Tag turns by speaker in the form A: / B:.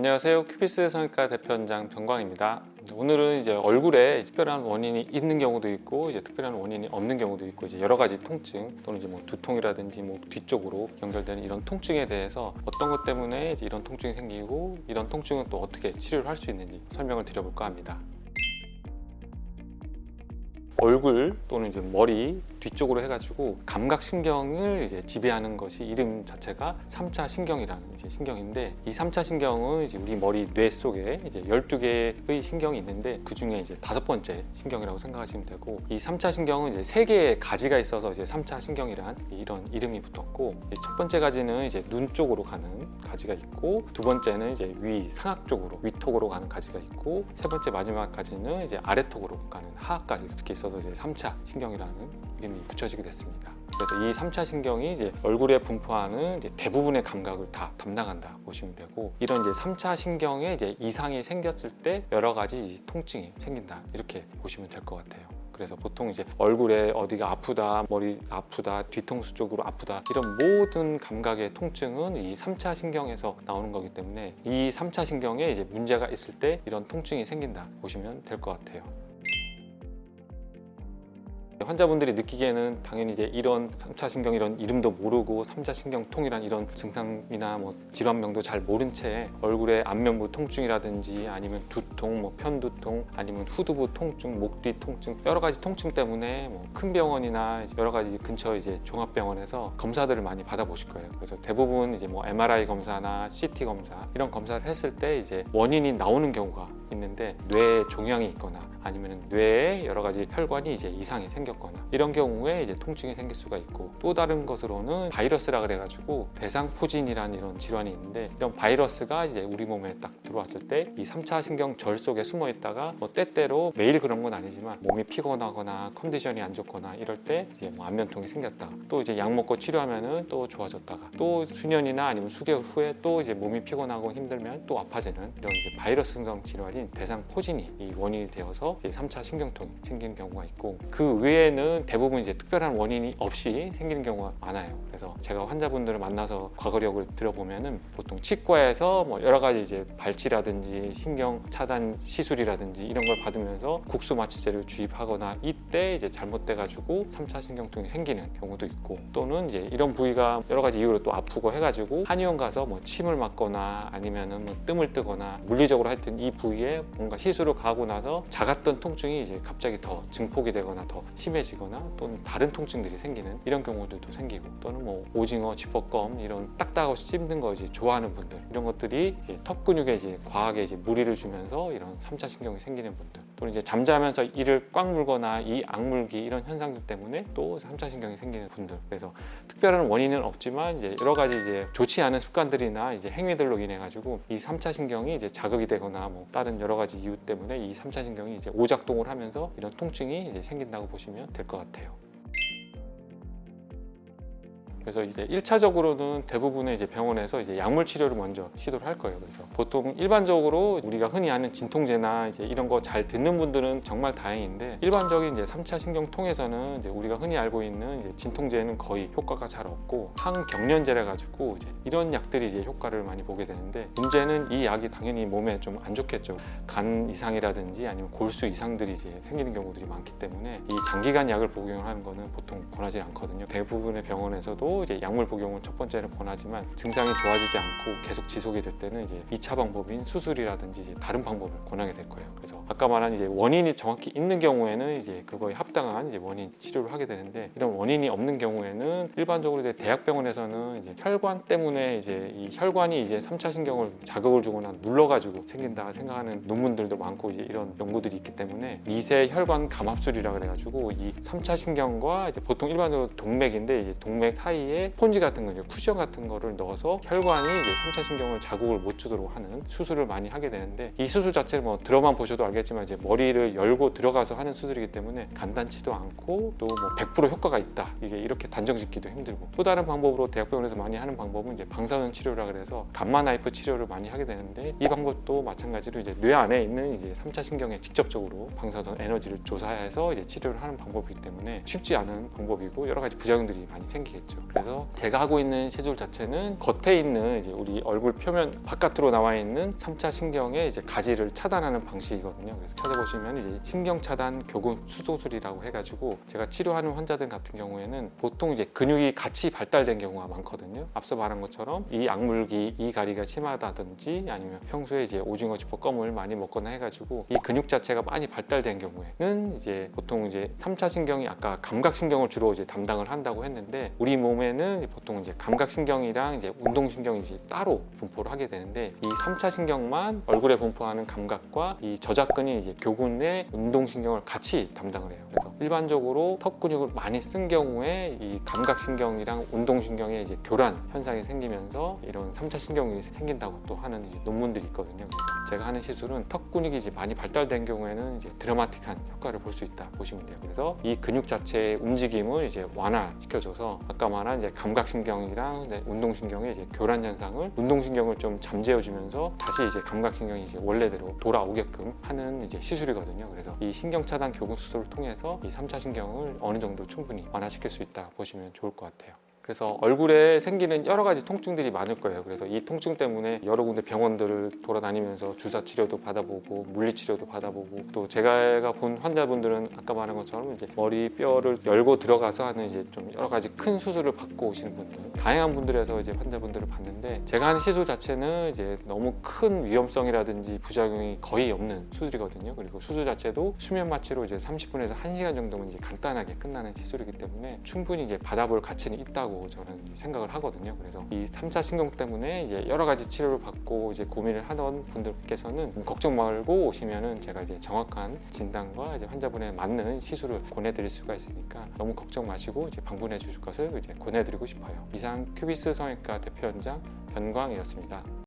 A: 안녕하세요. 큐비스 성형외과 대표원장 병광입니다. 오늘은 이제 얼굴에 특별한 원인이 있는 경우도 있고 이제 특별한 원인이 없는 경우도 있고 이제 여러 가지 통증 또는 이제 뭐 두통이라든지 뭐 뒤쪽으로 연결되는 이런 통증에 대해서 어떤 것 때문에 이제 이런 통증이 생기고 이런 통증은 또 어떻게 치료를 할 수 있는지 설명을 드려볼까 합니다. 얼굴 또는 이제 머리 뒤쪽으로 해가지고 감각신경을 이제 지배하는 것이 이름 자체가 3차 신경이라는 이제 신경인데, 이 3차 신경은 이제 우리 머리 뇌 속에 이제 12개의 신경이 있는데 그 중에 이제 5번째 신경이라고 생각하시면 되고, 이 3차 신경은 이제 3개의 가지가 있어서 이제 3차 신경이란 이런 이름이 붙었고, 첫 번째 가지는 이제 눈 쪽으로 가는 가지가 있고, 두 번째는 이제 위 상악 쪽으로 위턱으로 가는 가지가 있고, 세 번째 마지막 가지는 이제 아래턱으로 가는 하악까지 이렇게 있어서 이제 3차 신경이라는 이름이 붙여지게 됐습니다. 그래서 이 3차 신경이 이제 얼굴에 분포하는 이제 대부분의 감각을 다 담당한다 보시면 되고, 이런 이제 3차 신경에 이제 이상이 생겼을 때 여러 가지 통증이 생긴다 이렇게 보시면 될 것 같아요. 그래서 보통 이제 얼굴에 어디가 아프다, 머리 아프다, 뒤통수 쪽으로 아프다, 이런 모든 감각의 통증은 이 3차 신경에서 나오는 거기 때문에 이 3차 신경에 이제 문제가 있을 때 이런 통증이 생긴다 보시면 될 것 같아요. 환자분들이 느끼기에는 당연히 이제 이런 3차 신경 이런 이름도 모르고 3차 신경통이란 이런 증상이나 뭐 질환명도 잘 모른 채 얼굴에 안면부 통증이라든지 아니면 두통, 뭐 편두통, 아니면 후두부 통증, 목 뒤 통증, 여러 가지 통증 때문에 뭐 큰 병원이나 여러 가지 근처 이제 종합병원에서 검사들을 많이 받아보실 거예요. 그래서 대부분 이제 뭐 MRI 검사나 CT 검사 이런 검사를 했을 때 이제 원인이 나오는 경우가 있는데, 뇌에 종양이 있거나 아니면 뇌에 여러 가지 혈관이 이제 이상이 생겼거나 이런 경우에 이제 통증이 생길 수가 있고, 또 다른 것으로는 바이러스라 그래가지고 대상포진이라는 이런 질환이 있는데, 이런 바이러스가 이제 우리 몸에 딱 들어왔을 때 이 3차 신경절 속에 숨어 있다가 뭐 때때로 매일 그런 건 아니지만 몸이 피곤하거나 컨디션이 안 좋거나 이럴 때 이제 뭐 안면통이 생겼다, 또 이제 약 먹고 치료하면은 또 좋아졌다가 또 수년이나 아니면 수개월 후에 또 이제 몸이 피곤하고 힘들면 또 아파지는 이런 이제 바이러스성 질환인 대상포진이 이 원인이 되어서 이제 3차 신경통이 생기는 경우가 있고, 그 외에는 대부분 이제 특별한 원인이 없이 생기는 경우가 많아요. 그래서 제가 환자분들을 만나서 과거력을 들어보면은 보통 치과에서 뭐 여러 가지 이제 발치라든지 신경 차단 시술이라든지 이런 걸 받으면서 국소 마취제를 주입하거나 이때 이제 잘못돼 가지고 3차 신경통이 생기는 경우도 있고, 또는 이제 이런 부위가 여러 가지 이유로 또 아프고 해가지고 한의원 가서 뭐 침을 맞거나 아니면은 뭐 뜸을 뜨거나 물리적으로 하여튼 이 부위에 뭔가 시술을 가고 나서 작았던 통증이 이제 갑자기 더 증폭이 되거나 더 심해지거나 또는 다른 통증들이 생기는 이런 경우들도 생기고, 또는 뭐 오징어, 쥐포껌 이런 딱딱하고 씹는 거 이제 좋아하는 분들, 이런 것들이 이제 턱 근육에 이제 과하게 이제 무리를 주면서 이런 3차 신경이 생기는 분들, 또는 이제 잠자면서 이를 꽉 물거나 이 악물기 이런 현상들 때문에 또 3차 신경이 생기는 분들. 그래서 특별한 원인은 없지만 이제 여러 가지 이제 좋지 않은 습관들이나 이제 행위들로 인해 가지고 이 3차 신경이 이제 자극이 되거나 뭐 다른 여러 가지 이유 때문에 이 3차 신경이 이제 오작동을 하면서 이런 통증이 이제 생긴다고 보시면 될 것 같아요. 그래서 이제 1차적으로는 대부분의 이제 병원에서 이제 약물 치료를 먼저 시도를 할 거예요. 그래서 보통 일반적으로 우리가 흔히 아는 진통제나 이제 이런 거 잘 듣는 분들은 정말 다행인데, 일반적인 이제 3차 신경통에서는 이제 우리가 흔히 알고 있는 이제 진통제는 거의 효과가 잘 없고 항경련제라 가지고 이제 이런 약들이 이제 효과를 많이 보게 되는데, 문제는 이 약이 당연히 몸에 좀 안 좋겠죠. 간 이상이라든지 아니면 골수 이상들이 이제 생기는 경우들이 많기 때문에 이 장기간 약을 복용을 하는 거는 보통 권하지 않거든요. 대부분의 병원에서도 이제 약물 복용을 첫 번째는 권하지만 증상이 좋아지지 않고 계속 지속이 될 때는 이제 2차 방법인 수술이라든지 이제 다른 방법을 권하게 될 거예요. 그래서 아까 말한 이제 원인이 정확히 있는 경우에는 이제 그거에 합당한 이제 원인 치료를 하게 되는데, 이런 원인이 없는 경우에는 일반적으로 이제 대학병원에서는 이제 혈관 때문에 이제 이 혈관이 이제 3차 신경을 자극을 주거나 눌러가지고 생긴다 생각하는 논문들도 많고 이제 이런 연구들이 있기 때문에 미세 혈관 감압술이라 그래가지고 이 3차 신경과 이제 보통 일반적으로 동맥인데 이제 동맥 사이에 스폰지 같은 거, 이제 쿠션 같은 거를 넣어서 혈관이 이제 3차 신경을 자극을 못 주도록 하는 수술을 많이 하게 되는데, 이 수술 자체를 뭐 들어만 보셔도 알겠지만 이제 머리를 열고 들어가서 하는 수술이기 때문에 간단치도 않고 또 뭐 100% 효과가 있다 이게 이렇게 단정짓기도 힘들고, 또 다른 방법으로 대학병원에서 많이 하는 방법은 이제 방사선 치료라 그래서 감마 나이프 치료를 많이 하게 되는데, 이 방법도 마찬가지로 이제 뇌 안에 있는 이제 3차 신경에 직접적으로 방사선 에너지를 조사해서 이제 치료를 하는 방법이기 때문에 쉽지 않은 방법이고 여러 가지 부작용들이 많이 생기겠죠. 그래서 제가 하고 있는 시술 자체는 겉에 있는 이제 우리 얼굴 표면 바깥으로 나와 있는 3차 신경의 이제 가지를 차단하는 방식이거든요. 그래서 찾아보시면 이제 신경 차단 교근 수소술이라고 해가지고 제가 치료하는 환자들 같은 경우에는 보통 이제 근육이 같이 발달된 경우가 많거든요. 앞서 말한 것처럼 이 악물기, 이 가리가 심하다든지 아니면 평소에 이제 오징어 쥐포 껌을 많이 먹거나 해가지고 이 근육 자체가 많이 발달된 경우에는 이제 보통 이제 3차 신경이 아까 감각신경을 주로 이제 담당을 한다고 했는데 우리 몸에는 보통 이제 감각신경이랑 이제 운동신경이 이제 따로 분포를 하게 되는데 이 3차 신경만 얼굴에 분포하는 감각과 이 저작근이 이제 교근의 운동신경을 같이 담당을 해요. 그래서 일반적으로 턱 근육을 많이 쓴 경우에 이 감각신경이랑 운동신경의 이제 교란 현상이 생기면서 이런 3차 신경이 생긴다고 또 하는 이제 논문들이 있거든요. 제가 하는 시술은 턱 근육이 이제 많이 발달된 경우에는 이제 드라마틱한 효과를 볼 수 있다 보시면 돼요. 그래서 이 근육 자체의 움직임을 이제 완화시켜줘서 아까 말한 이제 감각신경이랑 이제 운동신경의 이제 교란 현상을 운동신경을 좀 잠재워주면서 다시 이제 감각신경이 이제 원래대로 돌아오게끔 하는 이제 시술이거든요. 그래서 이 신경차단 교근 수술을 통해서 이 3차 신경을 어느 정도 충분히 완화시킬 수 있다 보시면 좋을 것 같아요. 그래서 얼굴에 생기는 여러 가지 통증들이 많을 거예요. 그래서 이 통증 때문에 여러 군데 병원들을 돌아다니면서 주사 치료도 받아보고 물리 치료도 받아보고 또 제가 본 환자분들은 아까 말한 것처럼 이제 머리 뼈를 열고 들어가서 하는 이제 좀 여러 가지 큰 수술을 받고 오시는 분들, 다양한 분들에서 이제 환자분들을 봤는데 제가 하는 시술 자체는 이제 너무 큰 위험성이라든지 부작용이 거의 없는 수술이거든요. 그리고 수술 자체도 수면 마취로 이제 30분에서 1시간 정도면 이제 간단하게 끝나는 시술이기 때문에 충분히 이제 받아볼 가치는 있다고 저는 생각을 하거든요. 그래서 이 3차 신경 때문에 이제 여러 가지 치료를 받고 이제 고민을 하던 분들께서는 걱정 말고 오시면은 제가 이제 정확한 진단과 이제 환자분에 맞는 시술을 권해드릴 수가 있으니까 너무 걱정 마시고 이제 방문해 주실 것을 이제 권해드리고 싶어요. 이상 큐비스 성형외과 대표 원장 변광이었습니다.